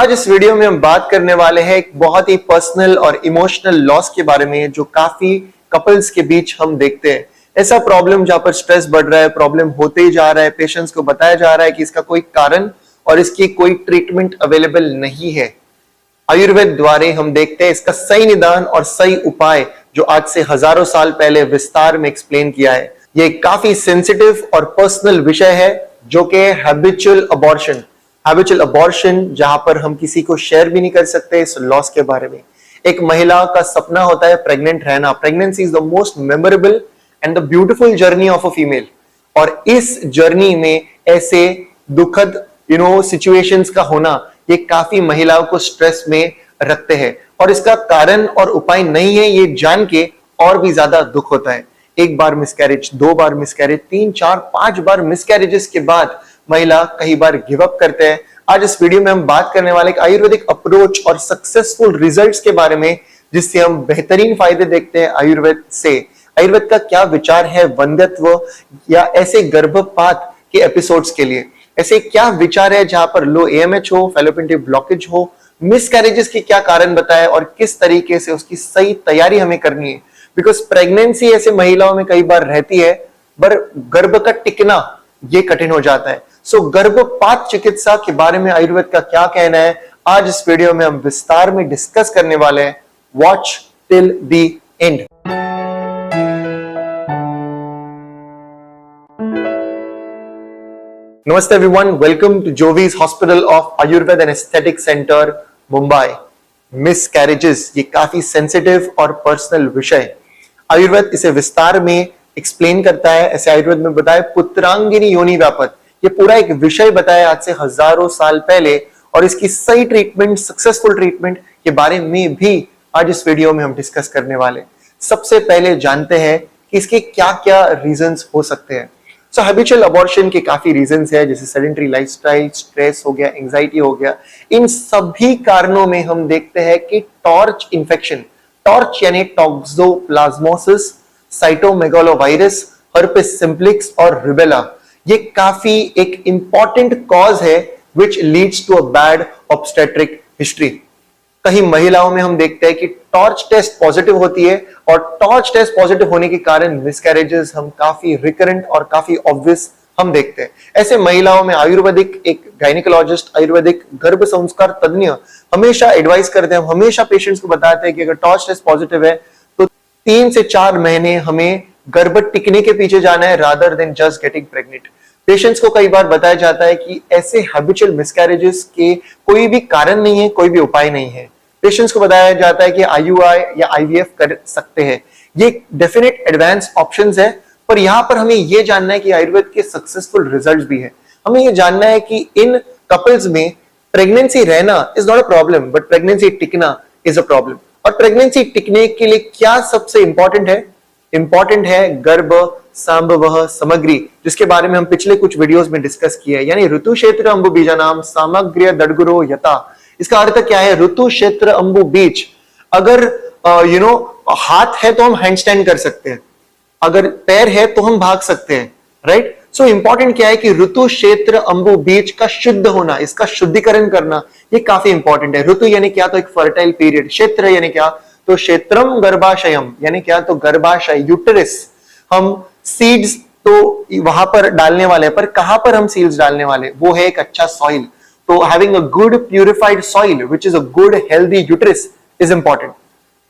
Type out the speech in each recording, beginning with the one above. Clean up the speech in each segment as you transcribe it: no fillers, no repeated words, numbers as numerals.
आज इस वीडियो में हम बात करने वाले हैं एक बहुत ही पर्सनल और इमोशनल लॉस के बारे में जो काफी कपल्स के बीच हम देखते हैं। ऐसा प्रॉब्लम जहां पर स्ट्रेस बढ़ रहा है, प्रॉब्लम होते ही जा रहा है, पेशेंट्स को बताया जा रहा है कि इसका कोई कारण और इसकी कोई ट्रीटमेंट अवेलेबल नहीं है। आयुर्वेद द्वारा हम देखते हैं इसका सही निदान और सही उपाय जो आज से हजारों साल पहले विस्तार में एक्सप्लेन किया है। ये काफी सेंसिटिव और पर्सनल विषय है जो कि हैबिचुअल अबॉर्शन जहां पर हम किसी को शेयर भी नहीं कर सकते इस लॉस के बारे में। एक महिला का सपना होता है प्रेग्नेंट रहना। Pregnancy is the most memorable and the beautiful journey of a female. और इस जर्नी में ऐसे दुखद सिचुएशंस का होना ये काफी महिलाओं को स्ट्रेस में रखते हैं और इसका कारण और उपाय नहीं है ये जान के और भी ज्यादा दुख होता है। एक बार मिसकैरेज, 2 बार मिसकैरेज, 3, 4, 5 बार मिसकैरेजेस के बाद महिला कई बार गिव अप करते हैं। आज इस वीडियो में हम बात करने वाले एक आयुर्वेदिक अप्रोच और सक्सेसफुल रिजल्ट्स के बारे में जिससे हम बेहतरीन फायदे देखते हैं आयुर्वेद से। आयुर्वेद का क्या विचार है वंध्यत्व या ऐसे गर्भपात के एपिसोड्स के लिए, ऐसे क्या विचार है जहां पर लो AMH हो, फैलोपियन ट्यूब ब्लॉकेज हो, मिसकैरेजेस के क्या कारण बताए और किस तरीके से उसकी सही तैयारी हमें करनी है। बिकॉज प्रेगनेंसी ऐसे महिलाओं में कई बार रहती है पर गर्भ का टिकना ये कठिन हो जाता है। सो गर्भपात चिकित्सा के बारे में आयुर्वेद का क्या कहना है आज इस वीडियो में हम विस्तार में डिस्कस करने वाले हैं। Watch till the end. नमस्ते everyone, welcome to Jovees hospital of Ayurveda and aesthetic centre Mumbai. Miscarriages ये काफी सेंसिटिव और पर्सनल विषय, आयुर्वेद इसे विस्तार में एक्सप्लेन करता है। ऐसे आयुर्वेद में बताया पुत्रांगिनी योनि व्यापत, ये पूरा एक विषय बताया आज से हजारों साल पहले और इसकी सही ट्रीटमेंट, सक्सेसफुल ट्रीटमेंट के बारे में भी आज इस वीडियो में हम डिस्कस करने वाले। सबसे पहले जानते हैं कि इसके क्या क्या रीजंस हो सकते हैं। सो हैबिचुअल अबॉर्शन के काफी रीजंस है, जैसे सेडेंटरी लाइफस्टाइल, स्ट्रेस हो गया, एंजाइटी हो गया। इन सभी कारणों में हम देखते हैं कि टॉर्च इन्फेक्शन, टॉर्च यानी टॉक्सोप्लाज्मोसिस, साइटोमेगालोवायरस, हर्पेस सिम्प्लेक्स और रुबेला ये काफी एक इंपॉर्टेंट कॉज है which leads to a bad obstetric history. कहीं महिलाओं में हम देखते हैं कि टॉर्च टेस्ट पॉजिटिव होती है और टॉर्च टेस्ट पॉजिटिव होने के कारण मिसकैरेजेस हम काफी रिकरेंट और काफी ऑब्वियस हम देखते हैं। ऐसे महिलाओं में आयुर्वेदिक एक गायनिकोलॉजिस्ट, आयुर्वेदिक गर्भ संस्कार तज्ञ हमेशा एडवाइस करते हैं, हमेशा पेशेंट्स को बताते हैं कि अगर टॉर्च टेस्ट पॉजिटिव है तो 3 से 4 महीने हमें गर्भ टिकने के पीछे जाना है rather than just getting pregnant. Patients को कई बार बताया जाता है कि ऐसे हैबिचुअल मिसकैरेजेस के कोई भी कारण नहीं है, कोई भी उपाय नहीं है। पेशेंट्स को बताया जाता है कि IUI या IVF कर सकते हैं। ये डेफिनेट एडवांस ऑप्शंस है, पर यहां पर हमें यह जानना है कि आयुर्वेद के सक्सेसफुल रिजल्ट्स भी है। हमें यह जानना है कि इन कपल्स में प्रेगनेंसी रहना is not a problem but pregnancy टिकना इज अ प्रॉब्लम। और प्रेगनेंसी टिकने के लिए क्या सबसे इंपॉर्टेंट है? इंपॉर्टेंट है गर्भ सांभव सामग्री, जिसके बारे में हम पिछले कुछ वीडियोस में डिस्कस किया है, यानी ऋतु क्षेत्र अंबु बीजानाम सामग्र्य दड़गुरो यथा। इसका अर्थ क्या है? ऋतु क्षेत्र अंबु बीज। अगर हाथ है तो हम हैंडस्टैंड कर सकते हैं, अगर पैर है तो हम भाग सकते हैं, राइट। सो इंपॉर्टेंट क्या है कि ऋतु क्षेत्र अंबु बीज का शुद्ध होना, इसका शुद्धिकरण करना ये काफी इंपॉर्टेंट है। ऋतु यानी क्या? तो एक फर्टाइल पीरियड। क्षेत्र यानी क्या? तो क्षेत्रम गर्भाशयम यानी क्या? तो गर्भाशय, यूटेरस। हम सीड्स तो वहां पर डालने वाले हैं, पर कहां पर हम सीड्स डालने वाले? वो है एक अच्छा सॉइल। तो having a good purified soil which is a good healthy uterus is important.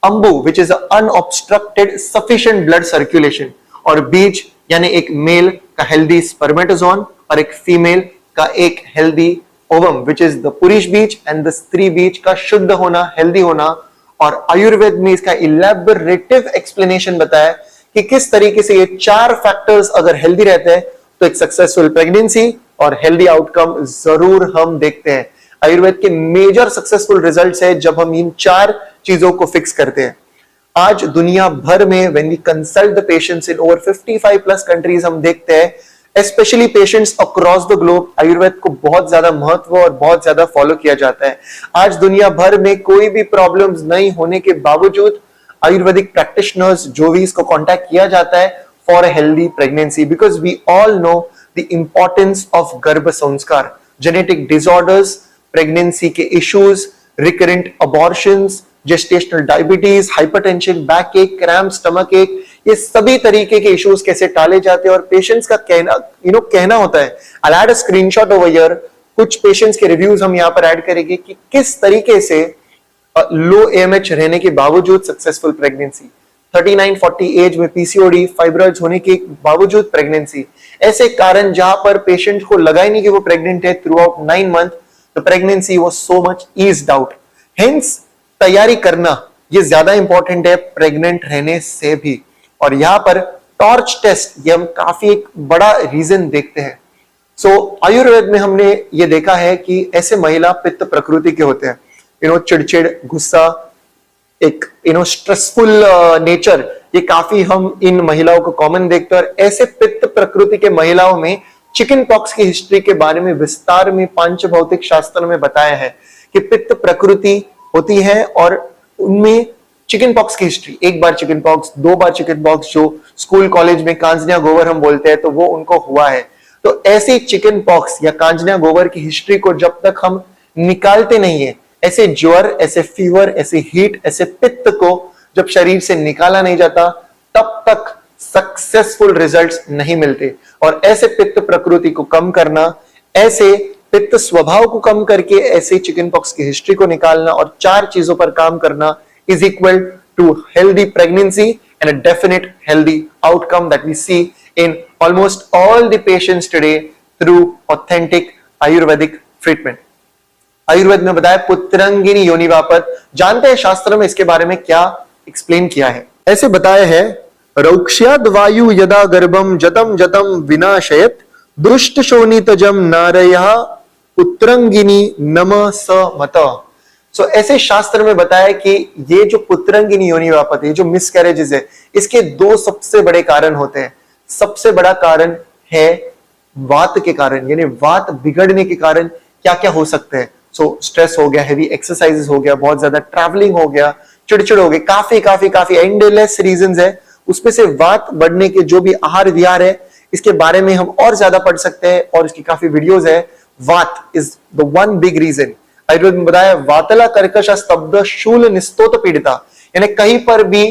अंबु which is unobstructed sufficient blood circulation. और बीज यानी एक मेल का हेल्दी स्पर्मेटोजोन और एक फीमेल का एक healthy ovum which is the पुरुष बीज एंड द स्त्री बीज का शुद्ध होना, हेल्दी होना। और आयुर्वेद में इसका इलैबोरेटिव एक्सप्लेनेशन बताया कि किस तरीके से ये 4 फैक्टर्स अगर हेल्दी रहते हैं तो एक सक्सेसफुल प्रेगनेंसी और हेल्दी आउटकम जरूर हम देखते हैं। आयुर्वेद के मेजर सक्सेसफुल रिजल्ट्स है जब हम इन 4 चीजों को फिक्स करते हैं। आज दुनिया भर में when we consult the patients in over 55 plus countries हम देखते हैं specially patients across the globe Ayurveda को बहुत ज्यादा महत्व और बहुत ज्यादा फॉलो किया जाता है। आज दुनिया भर में कोई भी प्रॉब्लम्स नहीं होने के बावजूद आयुर्वेदिक प्रैक्टिशनर्स जोवीज को कांटेक्ट किया जाता है for a healthy pregnancy because we all know the importance of garbh sanskar. Genetic disorders pregnancy के issues, recurrent abortions, gestational diabetes, hypertension, backache, cramp, stomachache, ये सभी तरीके के इश्यूज कैसे टाले जाते हैं। और पेशेंट्स का कहना होता है, I add a screenshot over here, कुछ पेशेंट्स के रिव्यूज हम यहां पर ऐड करेंगे कि किस तरीके से लो एएमएच रहने के बावजूद सक्सेसफुल प्रेगनेंसी, 39-40 एज में पीसीओडी, फाइब्रॉइड्स होने के बावजूद प्रेगनेंसी, ऐसे कारण जहां पर पेशेंट को लगा ही नहीं कि वो प्रेग्नेंट है through out 9 month, the pregnancy was so much eased out. Hence तैयारी करना ये ज्यादा इंपॉर्टेंट है प्रेग्नेंट रहने से भी। और यहां पर टॉर्च टेस्ट ये हम काफी एक बड़ा रीजन देखते हैं। आयुर्वेद में हमने ये देखा है कि ऐसे महिला पित्त प्रकृति के होते हैं, चिड़चिड़, गुस्सा, एक स्ट्रेसफुल नेचर, ये काफी हम इन महिलाओं को कॉमन देखते हैं। और ऐसे पित्त प्रकृति के महिलाओं में चिकन पॉक्स की हिस्ट्री के बारे में विस्तार में पांच भौतिक शास्त्र में बताया है कि पित्त प्रकृति होती है और उनमें चिकन पॉक्स की हिस्ट्री, एक बार चिकन पॉक्स, 2 बार चिकन पॉक्स, जो स्कूल कॉलेज में कांजनिया गोवर हम बोलते हैं, तो वो उनको हुआ है। तो ऐसी चिकन पॉक्स या कांजनिया गोवर की हिस्ट्री को जब तक हम निकालते नहीं है, ऐसे ज्वर, ऐसे फीवर, ऐसे हीट, ऐसे पित्त को जब शरीर से निकाला नहीं जाता, तब तक सक्सेसफुल रिजल्ट्स नहीं मिलते। और ऐसे पित्त प्रकृति को कम करना, ऐसे पित्त स्वभाव को कम करके ऐसे चिकन पॉक्स की हिस्ट्री को निकालना और 4 चीजों पर काम करना is equal to healthy pregnancy and a definite healthy outcome that we see in almost all the patients today through authentic Ayurvedic treatment. Ayurveda में बताया पुत्रंगिनी योनिवापत, जानते हैं शास्त्र में इसके बारे में क्या एक्सप्लेन किया है। ऐसे बताया है, रौक्ष्याद वायु यदा गर्भम जतम जतम विनाशयत दुष्ट शोणितजम नारयः पुत्रंगिनी नम स मत। ऐसे शास्त्र में बताया कि ये जो पुत्रंगिनी योनिवापत है, जो मिसकैरेजेस है, इसके 2 सबसे बड़े कारण होते हैं। सबसे बड़ा कारण है वात के कारण, यानी वात बिगड़ने के कारण क्या क्या हो सकते हैं। स्ट्रेस हो गया, हेवी एक्सरसाइजेस हो गया, बहुत ज्यादा ट्रैवलिंग हो गया, चिड़चिड़ हो गई, काफी एंडलेस रीजंस है। उसमें से वात बढ़ने के जो भी आहार विहार है, इसके बारे में हम और ज्यादा पढ़ सकते हैं और इसकी काफी वीडियोस है। Vata is the one big reason. Ayurveda में बताया, वातला कर्कश स्तब्ध शूल निस्तोत पीड़िता, यानी कहीं पर भी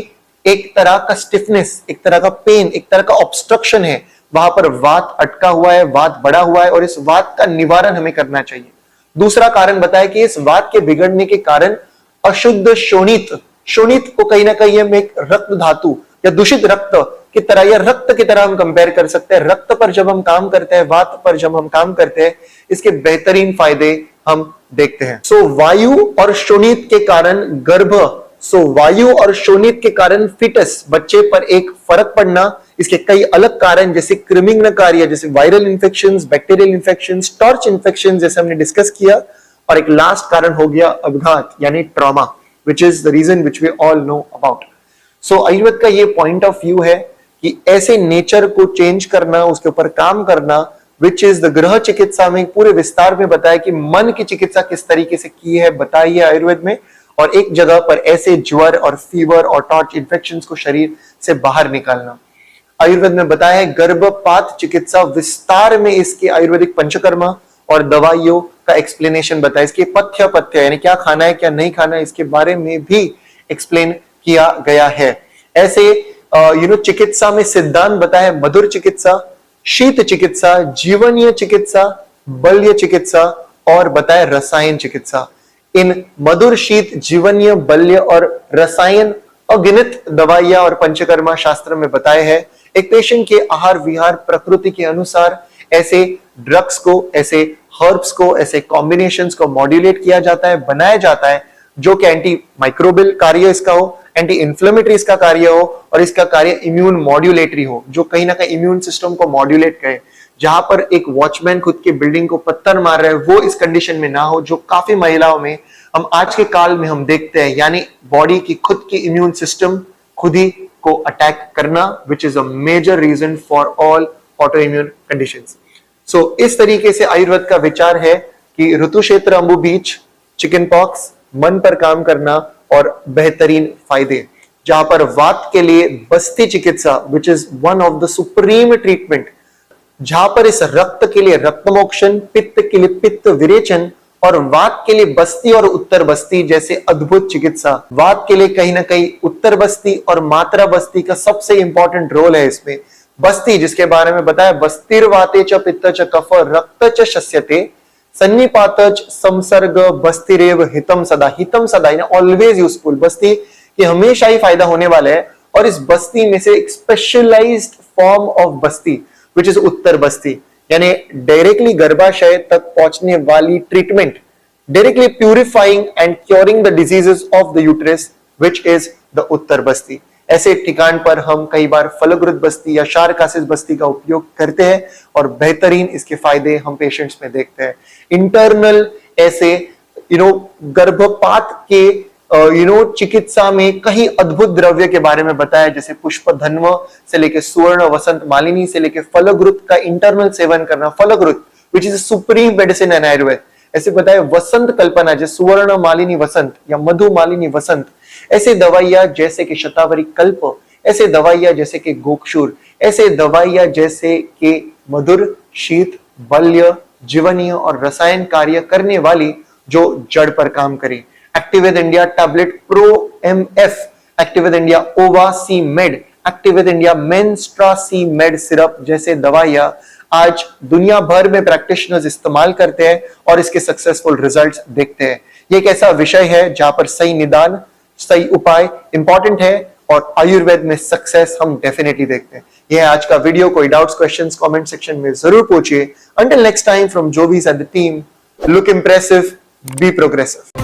एक तरह का स्टिफनेस, एक तरह का पेन, एक तरह का ऑब्स्ट्रक्शन है, वहां पर वात अटका हुआ है, वात बढ़ा हुआ है और इस वात का निवारण हमें करना चाहिए। दूसरा कारण बताया कि इस वात के बिगड़ने के कारण अशुद्ध शोणित, शोणित को कहीं ना कहीं हम एक रक्त धातु या दूषित रक्त की तरह या रक्त की तरह हम कंपेयर कर सकते हैं। रक्त पर जब हम काम करते हैं, वात पर जब हम काम करते हैं, इसके बेहतरीन फायदे हम देखते हैं। वायु और शोणित के कारण गर्भ, वायु और शोणित के कारण फिटस, बच्चे पर एक फर्क पड़ना, इसके कई अलग कारण जैसे कृमिग्न कार्य, जैसे viral infections, bacterial infections, torch infection जैसे हमने डिस्कस किया। और एक लास्ट कारण हो गया अपघात यानी trauma, which is the reason which we all know about. Ayurveda का ये पॉइंट ऑफ व्यू है कि ऐसे नेचर को चेंज करना, उसके ऊपर काम करना, विच इज द गृह चिकित्सा में पूरे विस्तार में बताया कि मन की चिकित्सा किस तरीके से की है, बताई है आयुर्वेद में। और एक जगह पर ऐसे ज्वर और फीवर और टॉर्च इंफेक्शंस को शरीर से बाहर निकालना। आयुर्वेद में बताया है गर्भपात चिकित्सा, विस्तार में इसके आयुर्वेदिक पंचकर्मा और दवाइयों का एक्सप्लेनेशन बताया। इसके पथ्य यानी क्या खाना है क्या नहीं खाना है, इसके बारे में भी एक्सप्लेन किया गया है। ऐसे चिकित्सा में सिद्धांत बताया, मधुर चिकित्सा, शीत चिकित्सा, जीवनीय चिकित्सा, बल्य चिकित्सा और बताया रसायन चिकित्सा। इन मधुर, शीत, जीवनीय, बल्य और रसायन अगिनत दवाइयां और पंचकर्मा शास्त्र में बताए हैं। एक पेशेंट के आहार विहार प्रकृति के अनुसार ऐसे ड्रग्स को, ऐसे हर्ब्स को, ऐसे कॉम्बिनेशंस को मॉड्यूलेट किया जाता है, बनाया जाता है, जो कि एंटी माइक्रोबियल कार्य इसका हो, एंटी इंफ्लेमेटरी इसका कार्य हो और इसका कार्य इम्यून मॉड्यूलेटरी हो, जो कहीं ना कहीं इम्यून सिस्टम को मॉड्यूलेट करे। जहां पर एक वॉचमैन खुद की बिल्डिंग को पत्थर मार रहा है, वो इस कंडीशन में ना हो, जो काफी महिलाओं में हम आज के काल में हम देखते हैं, यानी बॉडी की खुद की इम्यून सिस्टम खुद ही को अटैक करना, which is a major reason for all autoimmune conditions. इस तरीके से आयुर्वेद का विचार है कि ऋतु क्षेत्र, अंबु बीच, चिकन पॉक्स, मन पर काम करना और बेहतरीन फायदे। जहां पर वात के लिए बस्ती चिकित्सा, which is one of the supreme treatment, जहां पर इस रक्त के लिए रक्त मोक्षण, पित्त के लिए पित्त विरेचन और वात के लिए बस्ती और उत्तर बस्ती जैसे अद्भुत चिकित्सा। वात के लिए कहीं ना कहीं उत्तर बस्ती और मात्रा बस्ती का सबसे इंपॉर्टेंट रोल है इसमें। बस्ती जिसके बारे में बताया, बस्तिर्वाते च पित्त च कफ रक्त च शस्यते सन्निपातच संसर्ग बस्तिरेव हितम सदा। हितम सदा यानी ऑलवेज यूजफुल। बस्ती ये हमेशा ही फायदा होने वाला है। और इस बस्ती में से एक specialised form of Basti which is उत्तर बस्ती, यानी डायरेक्टली गर्भाशय तक पहुंचने वाली treatment, directly purifying and curing the diseases of the uterus which is the uttar basti. ऐसे ठिकान पर हम कई बार फलग्रुत बस्ती या शारकासिस बस्ती का उपयोग करते हैं और बेहतरीन इसके फायदे हम पेशेंट्स में देखते हैं। इंटरनल ऐसे गर्भपात के चिकित्सा में कई अद्भुत द्रव्य के बारे में बताया, जैसे पुष्प धन्व से लेके सुवर्ण वसंत मालिनी से लेके फलग्रुत का इंटरनल सेवन करना। Phalghrit which is supreme medicine in Ayurveda. ऐसे बताया वसंत कल्पना जैसे सुवर्ण मालिनी वसंत या मधु मालिनी वसंत, ऐसे दवाइयां जैसे कि शतावरी कल्प, ऐसे दवाइयां जैसे कि गोक्षुर, ऐसे दवाइयां जैसे कि मधुर शीत बल्य जीवनीय और रसायन कार्य करने वाली जो जड़ पर काम करे। Activeda India tablet pro MF, Activeda India Ova C Med, Activeda India Menstra C Med syrup जैसे दवाइयां आज दुनिया भर में प्रैक्टिशनर्स इस्तेमाल करते हैं और इसके सक्सेसफुल रिजल्ट्स देखते हैं। ये एक ऐसा विषय है जहां पर सही निदान सही उपाय इंपॉर्टेंट है और आयुर्वेद में सक्सेस हम डेफिनेटली देखते हैं। यह आज का वीडियो। कोई डाउट्स क्वेश्चंस कमेंट सेक्शन में जरूर पूछिए। Until next time from Jovees and the team, look impressive, be progressive.